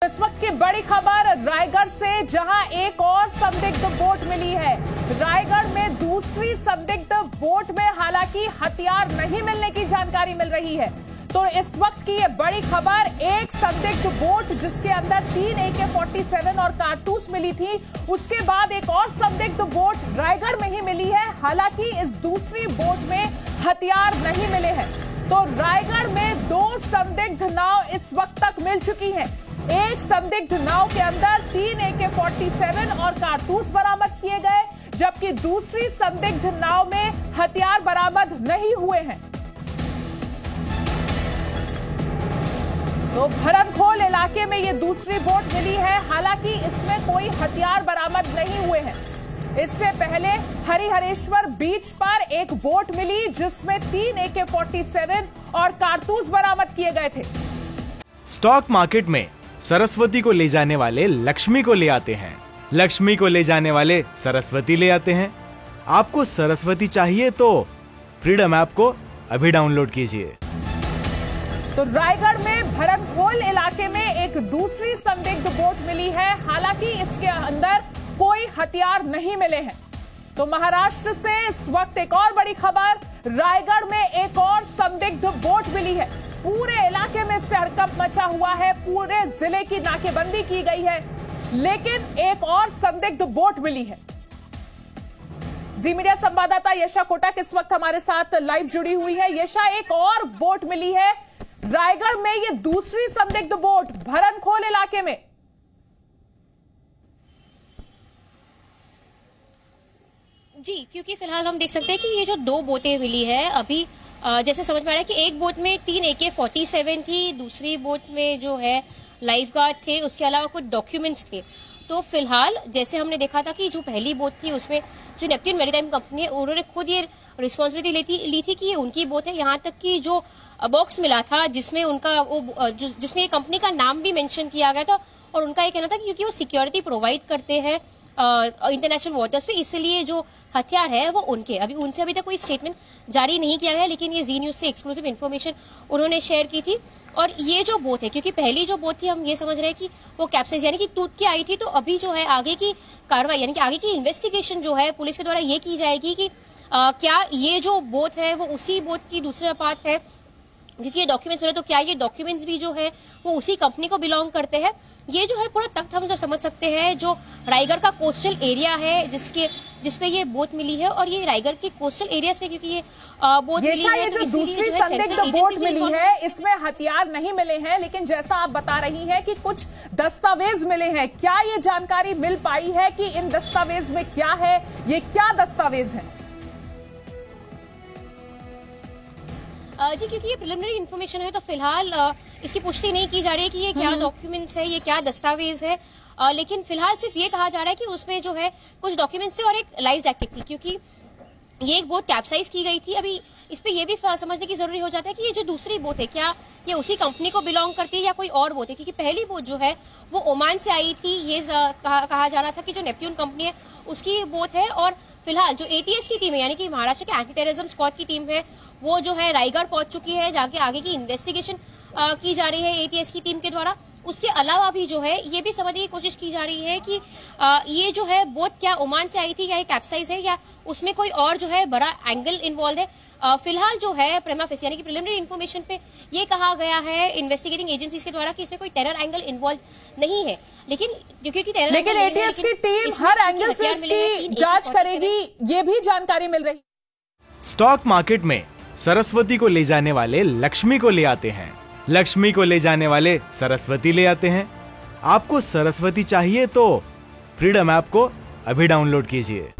इस वक्त की बड़ी खबर रायगढ़ से, जहां एक और संदिग्ध बोट मिली है। रायगढ़ में दूसरी संदिग्ध बोट में हालांकि हथियार नहीं मिलने की जानकारी मिल रही है। तो इस वक्त की ये बड़ी खबर, एक संदिग्ध बोट जिसके अंदर 3 AK-47 और कारतूस मिली थी, उसके बाद एक और संदिग्ध बोट रायगढ़ में ही मिली है। हालांकि इस दूसरी बोट में हथियार नहीं मिले हैं। तो रायगढ़ में 2 संदिग्ध नाव इस वक्त तक मिल चुकी हैं। एक संदिग्ध नाव के अंदर 3 AK-47 और कारतूस बरामद किए गए, जबकि दूसरी संदिग्ध नाव में हथियार बरामद नहीं हुए हैं। तो भरतखोल इलाके में ये दूसरी बोट मिली है, हालांकि इसमें कोई हथियार बरामद नहीं हुए हैं। इससे पहले हरिहरेश्वर बीच पर एक बोट मिली जिसमें 3 AK-47 और कारतूस बरामद किए गए थे। स्टॉक मार्केट में सरस्वती को ले जाने वाले लक्ष्मी को ले आते हैं, लक्ष्मी को ले जाने वाले सरस्वती ले आते हैं। आपको सरस्वती चाहिए तो फ्रीडम ऐप को अभी डाउनलोड कीजिए। तो रायगढ़ में भरतखोल इलाके में एक दूसरी संदिग्ध बोट मिली है, हालांकि इसके अंदर कोई हथियार नहीं मिले हैं। तो महाराष्ट्र से इस वक्त एक और बड़ी खबर, रायगढ़ में एक और संदिग्ध बोट मिली है। पूरे इलाके में हड़कंप मचा हुआ है, पूरे जिले की नाकेबंदी की गई है, लेकिन एक और संदिग्ध बोट मिली है। जी मीडिया संवाददाता यशा कोटक इस वक्त हमारे साथ लाइव जुड़ी हुई है। यशा, एक और बोट मिली है रायगढ़ में, ये दूसरी संदिग्ध बोट भरतखोल इलाके में। जी, क्योंकि फिलहाल हम देख सकते हैं कि ये जो 2 बोटें मिली है, अभी जैसे समझ में आ रहा है कि एक बोट में 3 AK-47 थी, दूसरी बोट में जो है लाइफ गार्ड थे, उसके अलावा कुछ डॉक्यूमेंट्स थे। तो फिलहाल जैसे हमने देखा था कि जो पहली बोट थी उसमें जो नेपट्यून मैरीटाइम कंपनी है, उन्होंने खुद ये रिस्पॉन्सिबिलिटी ली थी कि ये उनकी बोट है। यहाँ तक कि जो बॉक्स मिला था जिसमें उनका जिसमें कंपनी का नाम भी मेंशन किया गया था, और उनका ये कहना था कि क्योंकि वो सिक्योरिटी प्रोवाइड करते हैं इंटरनेशनल वाटर्स पे, इसलिए जो हथियार है वो उनके। उनसे अभी तक कोई स्टेटमेंट जारी नहीं किया गया, लेकिन ये जी न्यूज से एक्सक्लूसिव इन्फॉर्मेशन उन्होंने शेयर की थी। और ये जो बोट है, क्योंकि पहली जो बोट थी हम ये समझ रहे हैं कि वो कैप्साइज यानी कि टूट के आई थी, तो अभी जो है आगे की कार्रवाई यानी कि आगे की इन्वेस्टिगेशन जो है पुलिस के द्वारा ये की जाएगी कि क्या ये जो बोट है वो उसी बोट की दूसरा पार्ट है, क्योंकि ये डॉक्यूमेंट्स मिले तो क्या ये डॉक्यूमेंट्स भी जो है वो उसी कंपनी को बिलोंग करते हैं। ये जो है पूरा तख्त हम जो समझ सकते हैं, जो रायगढ़ का कोस्टल एरिया है जिसपे ये बोट मिली है, और ये रायगढ़ के कोस्टल एरियाज में क्योंकि ये बोट मिली है, तो दूसरी संदिग्ध बोट मिली है, इसमें हथियार नहीं मिले हैं, लेकिन जैसा आप बता रही हैं कि कुछ दस्तावेज मिले हैं। क्या ये जानकारी मिल पाई है कि इन दस्तावेज में क्या है, ये क्या दस्तावेज है? जी, क्योंकि ये प्रिलिमिनरी इन्फॉर्मेशन है, तो फिलहाल इसकी पुष्टि नहीं की जा रही है कि ये क्या डॉक्यूमेंट्स है, ये क्या दस्तावेज है। लेकिन फिलहाल सिर्फ ये कहा जा रहा है कि उसमें जो है कुछ डॉक्यूमेंट्स थे और एक लाइफ जैकेट थी, क्योंकि ये एक बोट कैप्साइज की गई थी। अभी इस पे ये भी समझने की जरूरी हो जाता है कि ये जो दूसरी बोट है, क्या ये उसी कंपनी को बिलोंग करती है या कोई और बोट है, क्योंकि पहली बोट जो है वो ओमान से आई थी। ये कहा जा रहा था कि जो नेपट्यून कंपनी है उसकी बोट है, और फिलहाल जो ATS की टीम है यानी कि महाराष्ट्र के एंटी टेररिज्म स्क्वाड की टीम है, वो जो है रायगढ़ पहुंच चुकी है, जाके आगे की इन्वेस्टिगेशन की जा रही है ATS की टीम के द्वारा। उसके अलावा भी जो है ये भी समझने की कोशिश की जा रही है कि ये जो है बोट क्या ओमान से आई थी, या कैप्साइज है, या उसमें कोई और जो है बड़ा एंगल इन्वॉल्व है। फिलहाल जो है प्रीमा फेसी यानी कि प्रिलिमिनरी इन्फॉर्मेशन पे ये कहा गया है इन्वेस्टिगेटिंग एजेंसीज के द्वारा कि इसमें कोई टेरर एंगल इन्वॉल्व नहीं है, लेकिन ATS की टीम हर एंगल से इसकी जांच करेगी, ये भी जानकारी मिल रही। स्टॉक मार्केट में सरस्वती को ले जाने वाले लक्ष्मी को ले आते हैं, लक्ष्मी को ले जाने वाले सरस्वती ले आते हैं। आपको सरस्वती चाहिए तो फ्रीडम ऐप को अभी डाउनलोड कीजिए।